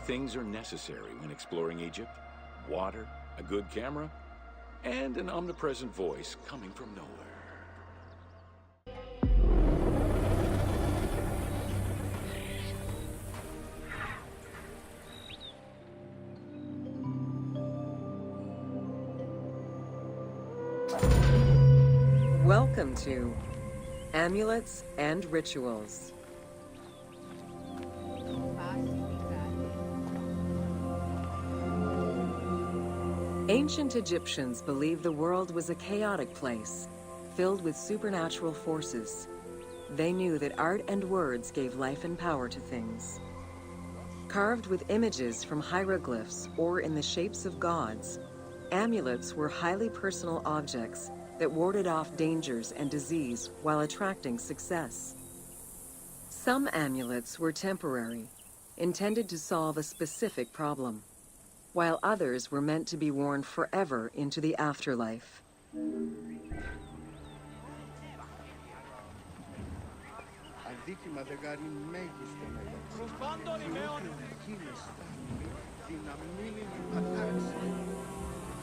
things are necessary when exploring Egypt: water, a good camera, and an omnipresent voice coming from nowhere. Welcome to Amulets and Rituals. Ancient Egyptians believed the world was a chaotic place, filled with supernatural forces. They knew that art and words gave life and power to things. Carved with images from hieroglyphs or in the shapes of gods, amulets were highly personal objects that warded off dangers and disease while attracting success. Some amulets were temporary, intended to solve a specific problem, while others were meant to be worn forever into the afterlife.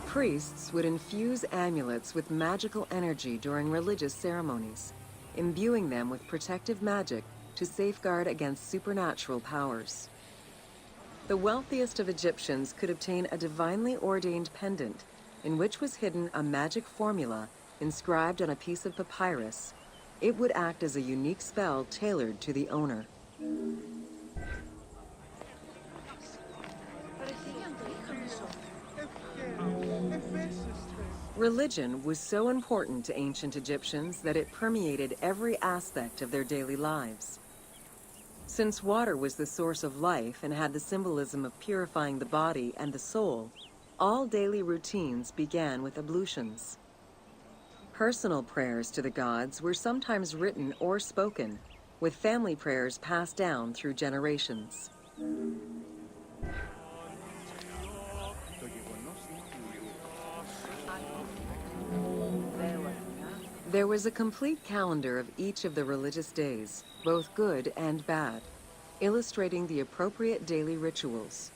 Priests would infuse amulets with magical energy during religious ceremonies, imbuing them with protective magic to safeguard against supernatural powers. The wealthiest of Egyptians could obtain a divinely ordained pendant in which was hidden a magic formula inscribed on a piece of papyrus. It would act as a unique spell tailored to the owner. Religion was so important to ancient Egyptians that it permeated every aspect of their daily lives. Since water was the source of life and had the symbolism of purifying the body and the soul, all daily routines began with ablutions. Personal prayers to the gods were sometimes written or spoken, with family prayers passed down through generations. There was a complete calendar of each of the religious days, both good and bad, illustrating the appropriate daily rituals.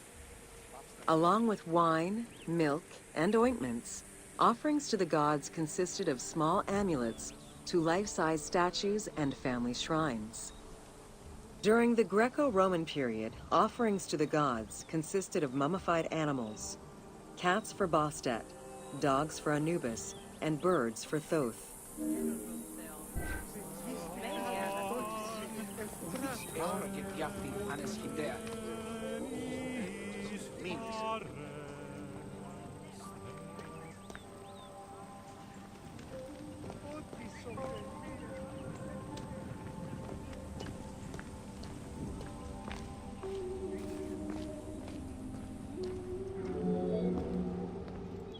Along with wine, milk, and ointments, offerings to the gods consisted of small amulets to life-size statues and family shrines. During the Greco-Roman period, offerings to the gods consisted of mummified animals: cats for Bastet, dogs for Anubis, and birds for Thoth.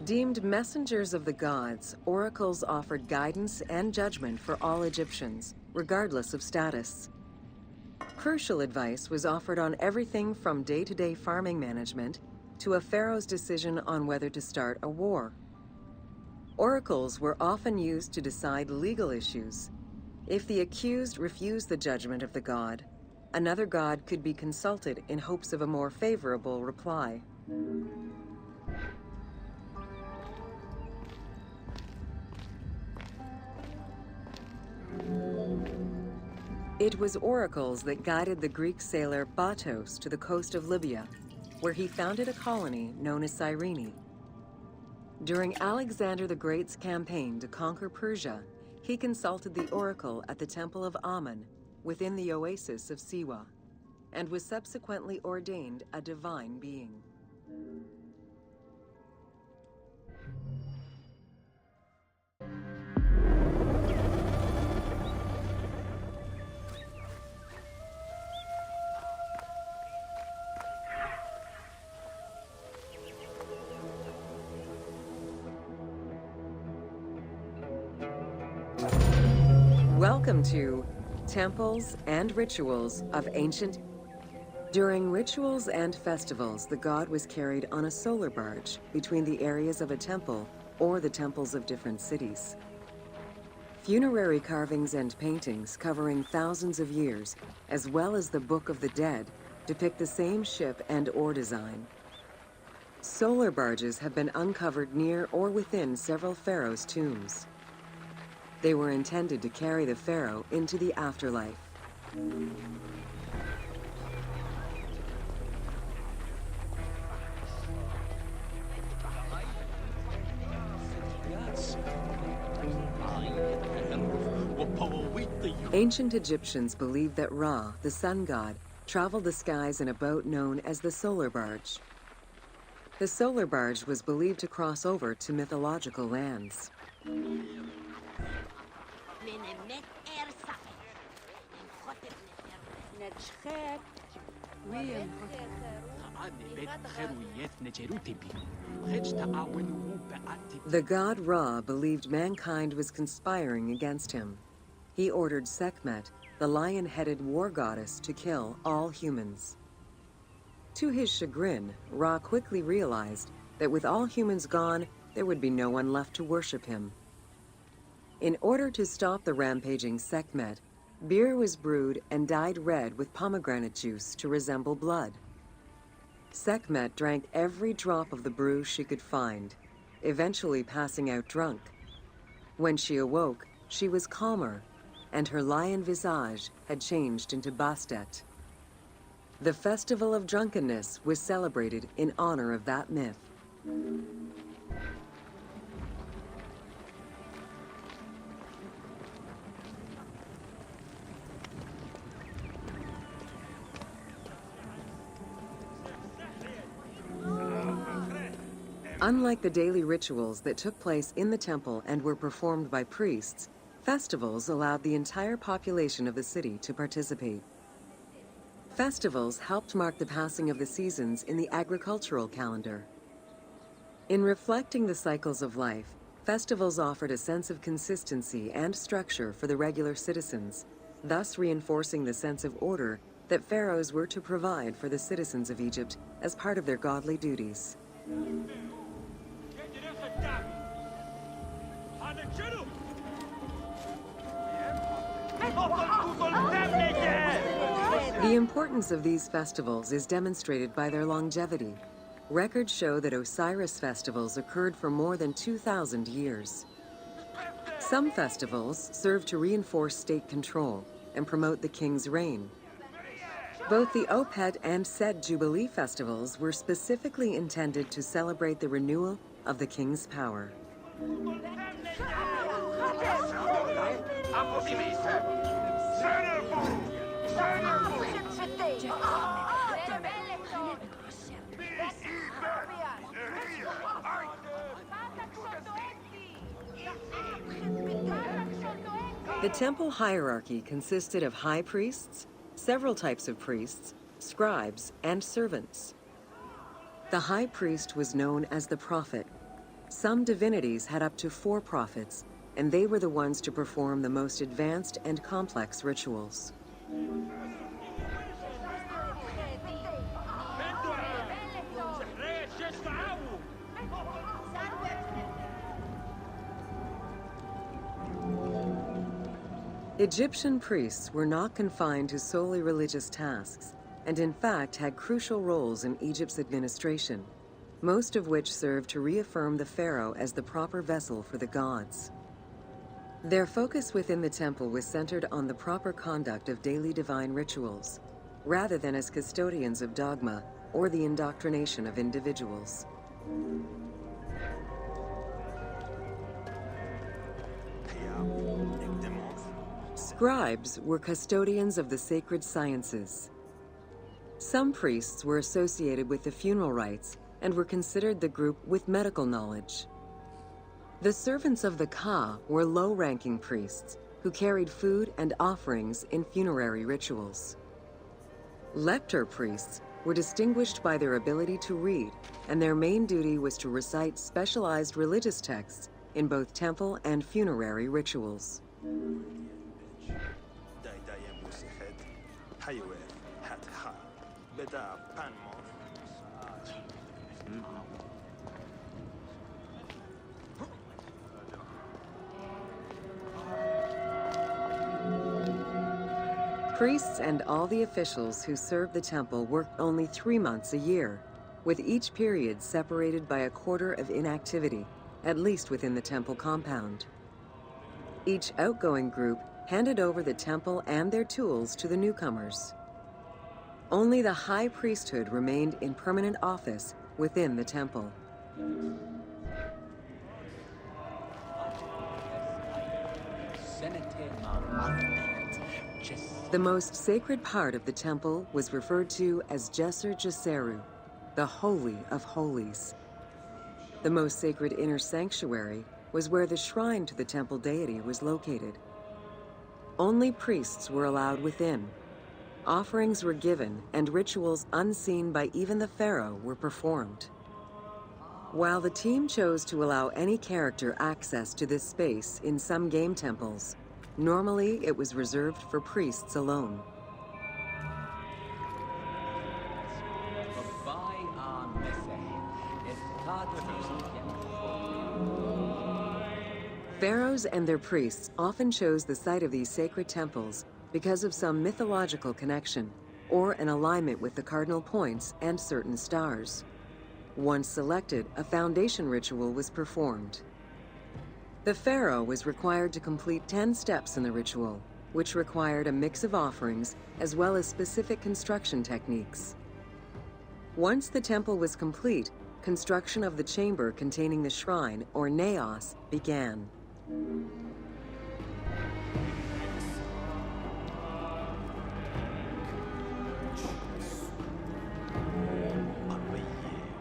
Deemed messengers of the gods, oracles offered guidance and judgment for all Egyptians, regardless of status. Crucial advice was offered on everything from day-to-day farming management to a pharaoh's decision on whether to start a war. Oracles were often used to decide legal issues. If the accused refused the judgment of the god, another god could be consulted in hopes of a more favorable reply. It was oracles that guided the Greek sailor Batos to the coast of Libya, where he founded a colony known as Cyrene. During Alexander the Great's campaign to conquer Persia, he consulted the oracle at the Temple of Amun within the oasis of Siwa, and was subsequently ordained a divine being. Welcome to Temples and Rituals of Ancient. During rituals and festivals, the god was carried on a solar barge between the areas of a temple or the temples of different cities. Funerary carvings and paintings covering thousands of years, as well as the Book of the Dead, depict the same ship and oar design. Solar barges have been uncovered near or within several pharaohs' tombs. They were intended to carry the pharaoh into the afterlife. Ancient Egyptians believed that Ra, the sun god, traveled the skies in a boat known as the solar barge. The solar barge was believed to cross over to mythological lands. The god Ra believed mankind was conspiring against him. He ordered Sekhmet, the lion-headed war goddess, to kill all humans. To his chagrin, Ra quickly realized that with all humans gone, there would be no one left to worship him. In order to stop the rampaging Sekhmet, beer was brewed and dyed red with pomegranate juice to resemble blood. Sekhmet drank every drop of the brew she could find, eventually passing out drunk. When she awoke, she was calmer, and her lion visage had changed into Bastet. The Festival of Drunkenness was celebrated in honor of that myth. Unlike the daily rituals that took place in the temple and were performed by priests, festivals allowed the entire population of the city to participate. Festivals helped mark the passing of the seasons in the agricultural calendar. In reflecting the cycles of life, festivals offered a sense of consistency and structure for the regular citizens, thus reinforcing the sense of order that pharaohs were to provide for the citizens of Egypt as part of their godly duties. The importance of these festivals is demonstrated by their longevity. Records show that Osiris festivals occurred for more than 2,000 years. Some festivals serve to reinforce state control and promote the king's reign. Both the Opet and Sed Jubilee festivals were specifically intended to celebrate the renewal of the king's power. The temple hierarchy consisted of high priests, several types of priests, scribes, and servants. The high priest was known as the prophet. Some divinities had up to 4 prophets, and they were the ones to perform the most advanced and complex rituals. Egyptian priests were not confined to solely religious tasks, and in fact had crucial roles in Egypt's administration, most of which served to reaffirm the pharaoh as the proper vessel for the gods. Their focus within the temple was centered on the proper conduct of daily divine rituals, rather than as custodians of dogma or the indoctrination of individuals. Scribes were custodians of the sacred sciences. Some priests were associated with the funeral rites and were considered the group with medical knowledge. The servants of the Ka were low-ranking priests who carried food and offerings in funerary rituals. Lector priests were distinguished by their ability to read, and their main duty was to recite specialized religious texts in both temple and funerary rituals. Priests and all the officials who served the temple worked only 3 months a year, with each period separated by a quarter of inactivity, at least within the temple compound. Each outgoing group handed over the temple and their tools to the newcomers. Only the high priesthood remained in permanent office within the temple. The most sacred part of the temple was referred to as Jesser Jesseru, the Holy of Holies. The most sacred inner sanctuary was where the shrine to the temple deity was located. Only priests were allowed within. Offerings were given and rituals unseen by even the pharaoh were performed. While the team chose to allow any character access to this space in some game temples, normally it was reserved for priests alone. Pharaohs and their priests often chose the site of these sacred temples because of some mythological connection or an alignment with the cardinal points and certain stars. Once selected, a foundation ritual was performed. The pharaoh was required to complete 10 steps in the ritual, which required a mix of offerings as well as specific construction techniques. Once the temple was complete, construction of the chamber containing the shrine, or naos, began.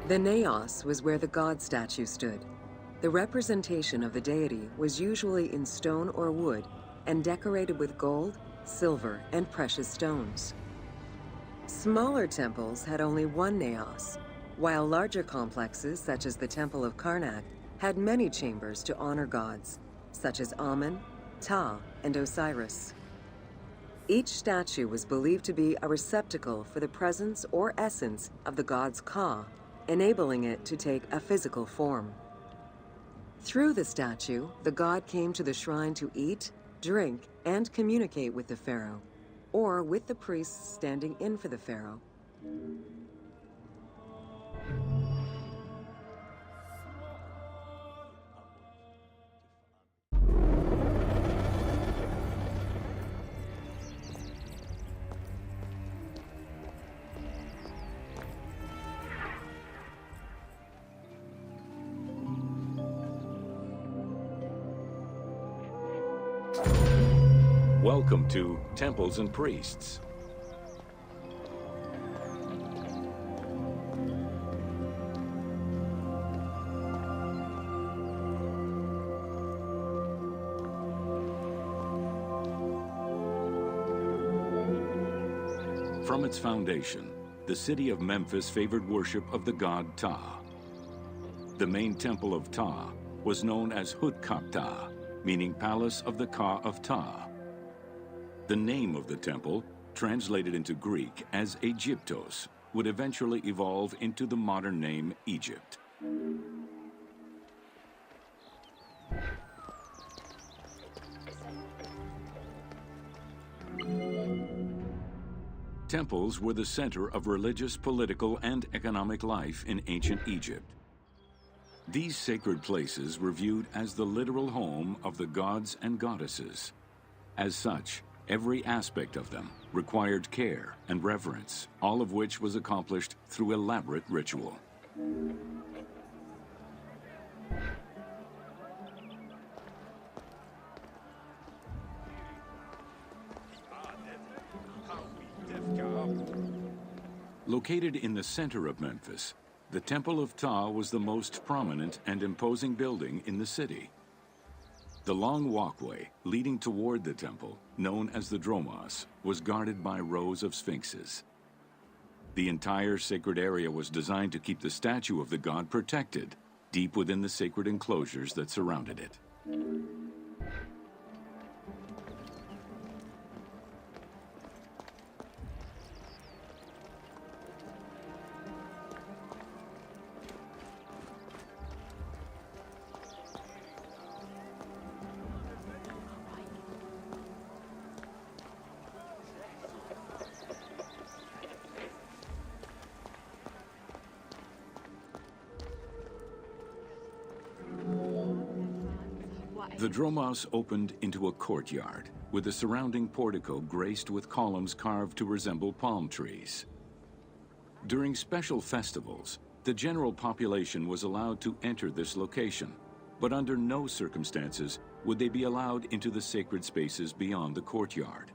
The naos was where the god statue stood. The representation of the deity was usually in stone or wood and decorated with gold, silver, and precious stones. Smaller temples had only one naos, while larger complexes, such as the Temple of Karnak, had many chambers to honor gods, such as Amun, Ptah, and Osiris. Each statue was believed to be a receptacle for the presence or essence of the god's Ka, enabling it to take a physical form. Through the statue, the god came to the shrine to eat, drink, and communicate with the pharaoh, or with the priests standing in for the pharaoh. Welcome to Temples and Priests. From its foundation, the city of Memphis favored worship of the god Ptah. The main temple of Ptah was known as Hutkaptah, meaning Palace of the Ka of Ptah. The name of the temple, translated into Greek as Aegyptos, would eventually evolve into the modern name Egypt. Temples were the center of religious, political, and economic life in ancient Egypt. These sacred places were viewed as the literal home of the gods and goddesses. As such, every aspect of them required care and reverence, all of which was accomplished through elaborate ritual. Located in the center of Memphis, the Temple of Ptah was the most prominent and imposing building in the city. The long walkway leading toward the temple, known as the Dromos, was guarded by rows of sphinxes. The entire sacred area was designed to keep the statue of the god protected, deep within the sacred enclosures that surrounded it. The dromos opened into a courtyard, with the surrounding portico graced with columns carved to resemble palm trees. During special festivals, the general population was allowed to enter this location, but under no circumstances would they be allowed into the sacred spaces beyond the courtyard.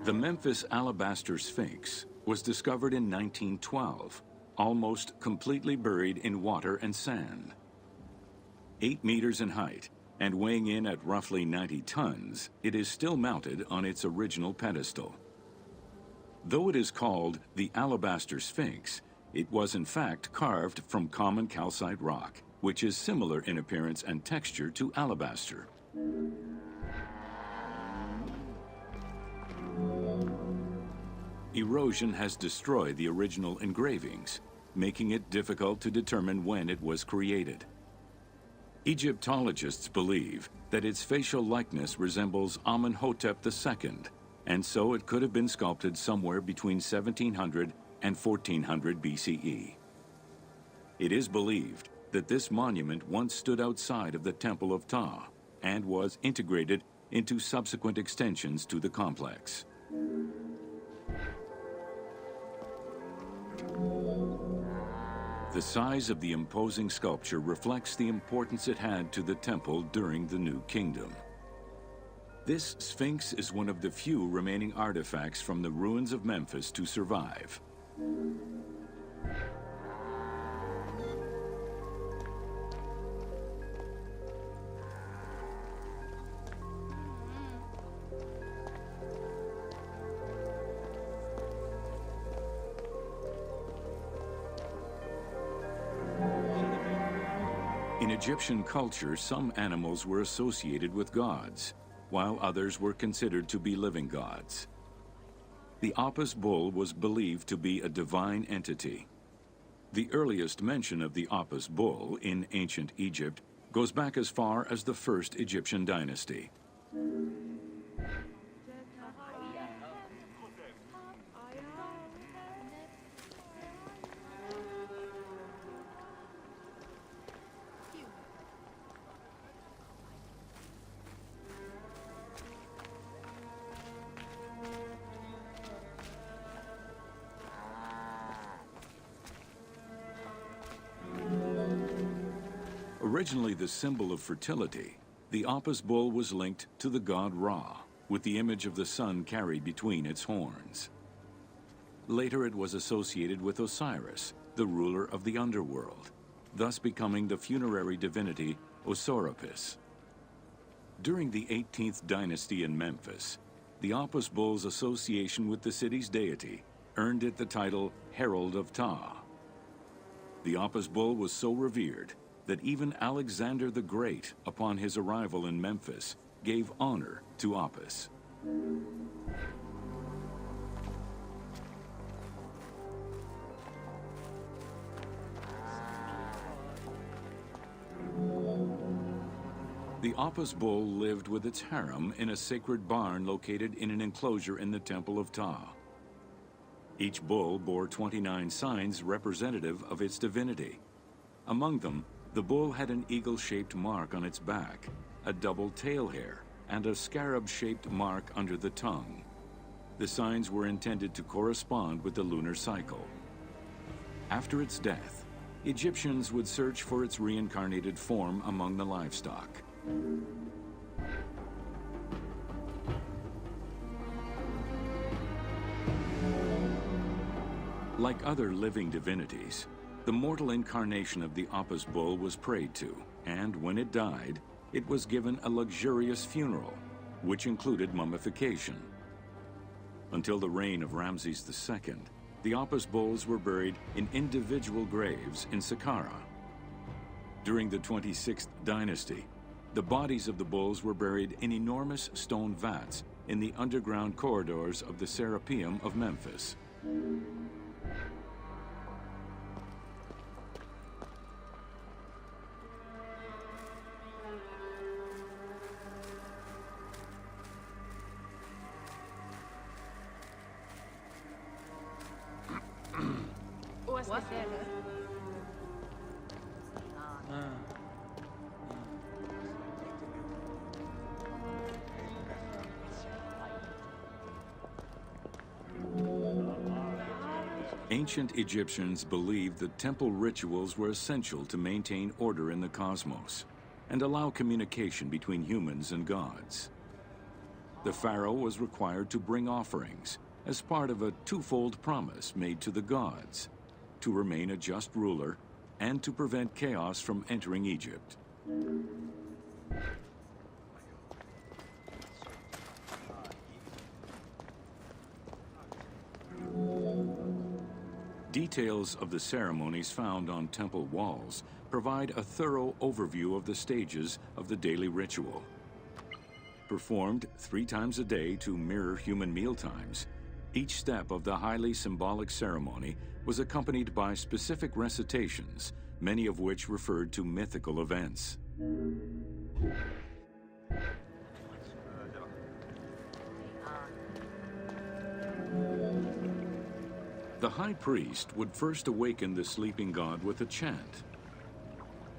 The Memphis Alabaster Sphinx was discovered in 1912, almost completely buried in water and sand. 8 meters in height and weighing in at roughly 90 tons, it is still mounted on its original pedestal. Though it is called the Alabaster Sphinx, it was in fact carved from common calcite rock, which is similar in appearance and texture to alabaster. Erosion has destroyed the original engravings, making it difficult to determine when it was created. Egyptologists believe that its facial likeness resembles Amenhotep II, and so it could have been sculpted somewhere between 1700 and 1400 BCE. It is believed that this monument once stood outside of the Temple of Ptah and was integrated into subsequent extensions to the complex. The size of the imposing sculpture reflects the importance it had to the temple during the New Kingdom. This Sphinx is one of the few remaining artifacts from the ruins of Memphis to survive. In Egyptian culture, some animals were associated with gods, while others were considered to be living gods. The Apis bull was believed to be a divine entity. The earliest mention of the Apis bull in ancient Egypt goes back as far as the first Egyptian dynasty. Originally the symbol of fertility, the Apis bull was linked to the god Ra, with the image of the sun carried between its horns. Later it was associated with Osiris, the ruler of the underworld, thus becoming the funerary divinity Osorapis. During the 18th dynasty in Memphis, the Apis bull's association with the city's deity earned it the title Herald of Ptah. The Apis bull was so revered that even Alexander the Great, upon his arrival in Memphis, gave honor to Apis. The Apis bull lived with its harem in a sacred barn located in an enclosure in the Temple of Ptah. Each bull bore 29 signs representative of its divinity. Among them, the bull had an eagle-shaped mark on its back, a double tail hair, and a scarab-shaped mark under the tongue. The signs were intended to correspond with the lunar cycle. After its death, Egyptians would search for its reincarnated form among the livestock. Like other living divinities, the mortal incarnation of the Apis bull was prayed to, and when it died, it was given a luxurious funeral, which included mummification. Until the reign of Ramses II, the Apis bulls were buried in individual graves in Saqqara. During the 26th dynasty, the bodies of the bulls were buried in enormous stone vats in the underground corridors of the Serapeum of Memphis. Ancient Egyptians believed that temple rituals were essential to maintain order in the cosmos and allow communication between humans and gods. The pharaoh was required to bring offerings as part of a twofold promise made to the gods: to remain a just ruler and to prevent chaos from entering Egypt. Details of the ceremonies found on temple walls provide a thorough overview of the stages of the daily ritual. Performed 3 times a day to mirror human mealtimes, each step of the highly symbolic ceremony was accompanied by specific recitations, many of which referred to mythical events. The high priest would first awaken the sleeping god with a chant.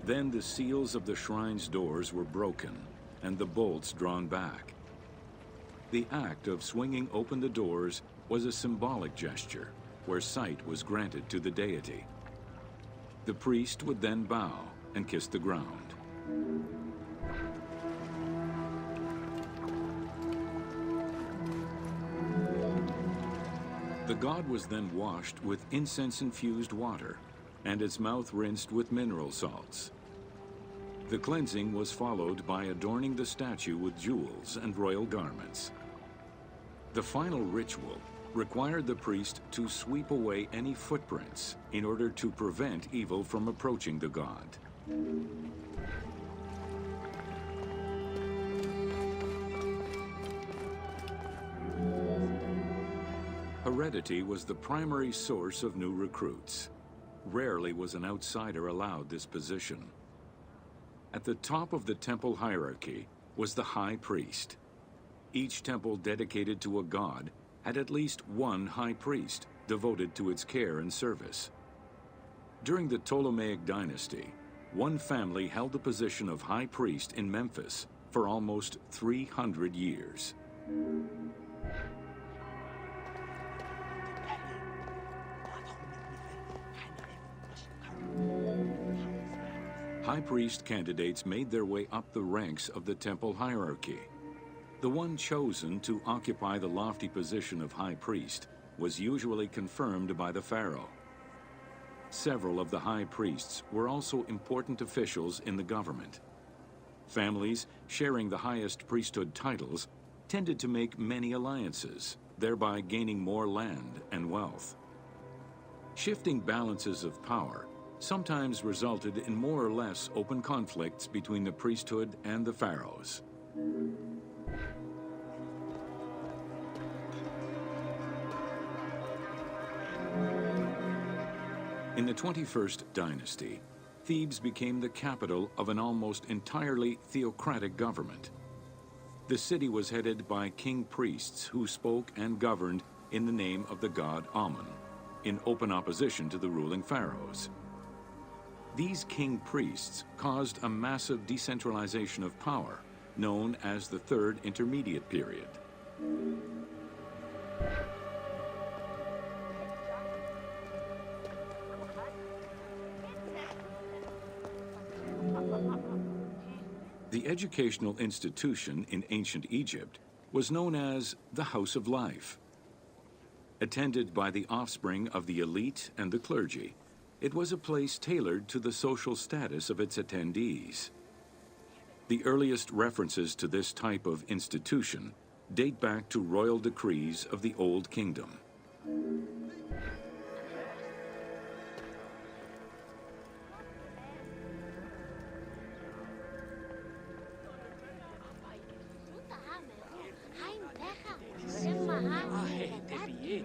Then the seals of the shrine's doors were broken and the bolts drawn back. The act of swinging open the doors was a symbolic gesture where sight was granted to the deity. The priest would then bow and kiss the ground. The god was then washed with incense-infused water and its mouth rinsed with mineral salts. The cleansing was followed by adorning the statue with jewels and royal garments. The final ritual required the priest to sweep away any footprints in order to prevent evil from approaching the god. Heredity was the primary source of new recruits. Rarely was an outsider allowed this position. At the top of the temple hierarchy was the high priest. Each temple dedicated to a god had at least one high priest devoted to its care and service. During the Ptolemaic dynasty, one family held the position of high priest in Memphis for almost 300 years. High priest candidates made their way up the ranks of the temple hierarchy. The one chosen to occupy the lofty position of high priest was usually confirmed by the pharaoh. Several of the high priests were also important officials in the government. Families sharing the highest priesthood titles tended to make many alliances, thereby gaining more land and wealth. Shifting balances of power sometimes resulted in more or less open conflicts between the priesthood and the pharaohs. In the 21st dynasty, Thebes became the capital of an almost entirely theocratic government. The city was headed by king priests who spoke and governed in the name of the god Amun, in open opposition to the ruling pharaohs. These king priests caused a massive decentralization of power, known as the Third Intermediate Period. The educational institution in ancient Egypt was known as the House of Life. Attended by the offspring of the elite and the clergy, it was a place tailored to the social status of its attendees. The earliest references to this type of institution date back to royal decrees of the Old Kingdom.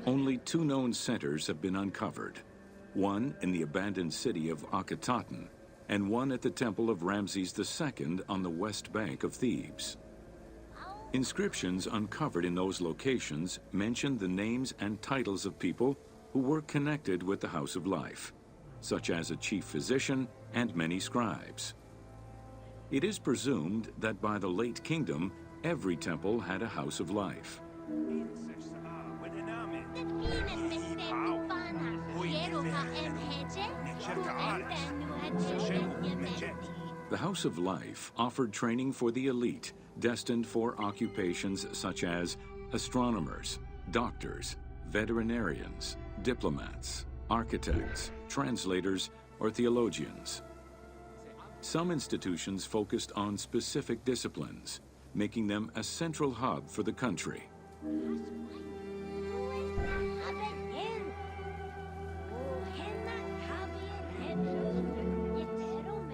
Only 2 known centers have been uncovered, one in the abandoned city of Akhetaten, and one at the temple of Ramses II on the west bank of Thebes. Inscriptions uncovered in those locations mention the names and titles of people who were connected with the House of Life, such as a chief physician and many scribes. It is presumed that by the late kingdom, every temple had a house of life. The House of Life offered training for the elite, destined for occupations such as astronomers, doctors, veterinarians, diplomats, architects, translators, or theologians. Some institutions focused on specific disciplines, making them a central hub for the country.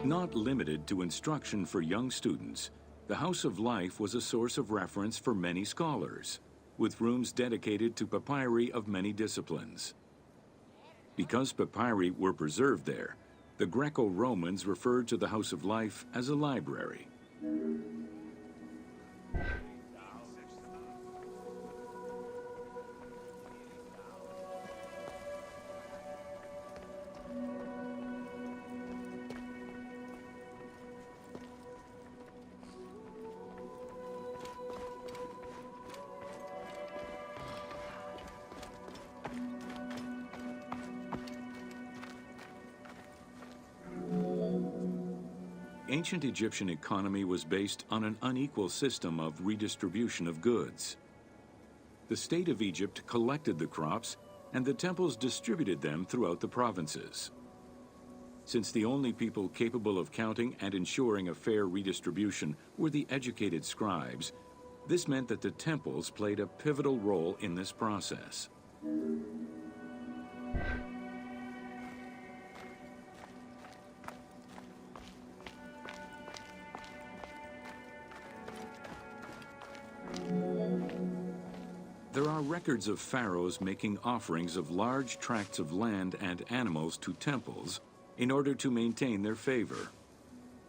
Not limited to instruction for young students, the House of Life was a source of reference for many scholars, with rooms dedicated to papyri of many disciplines. Because papyri were preserved there, the Greco-Romans referred to the House of Life as a library. Ancient Egyptian economy was based on an unequal system of redistribution of goods. The state of Egypt collected the crops, and the temples distributed them throughout the provinces. Since the only people capable of counting and ensuring a fair redistribution were the educated scribes, this meant that the temples played a pivotal role in this process. There are records of pharaohs making offerings of large tracts of land and animals to temples in order to maintain their favor.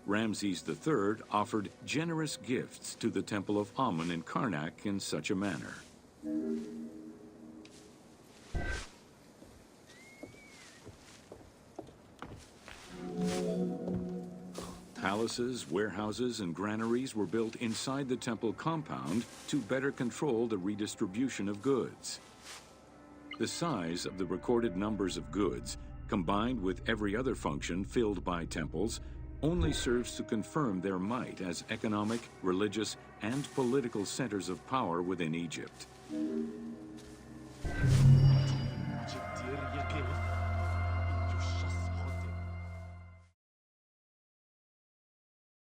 Ramses III offered generous gifts to the temple of Amun in Karnak in such a manner. Palaces, warehouses, and granaries were built inside the temple compound to better control the redistribution of goods. The size of the recorded numbers of goods, combined with every other function filled by temples, only serves to confirm their might as economic, religious, and political centers of power within Egypt.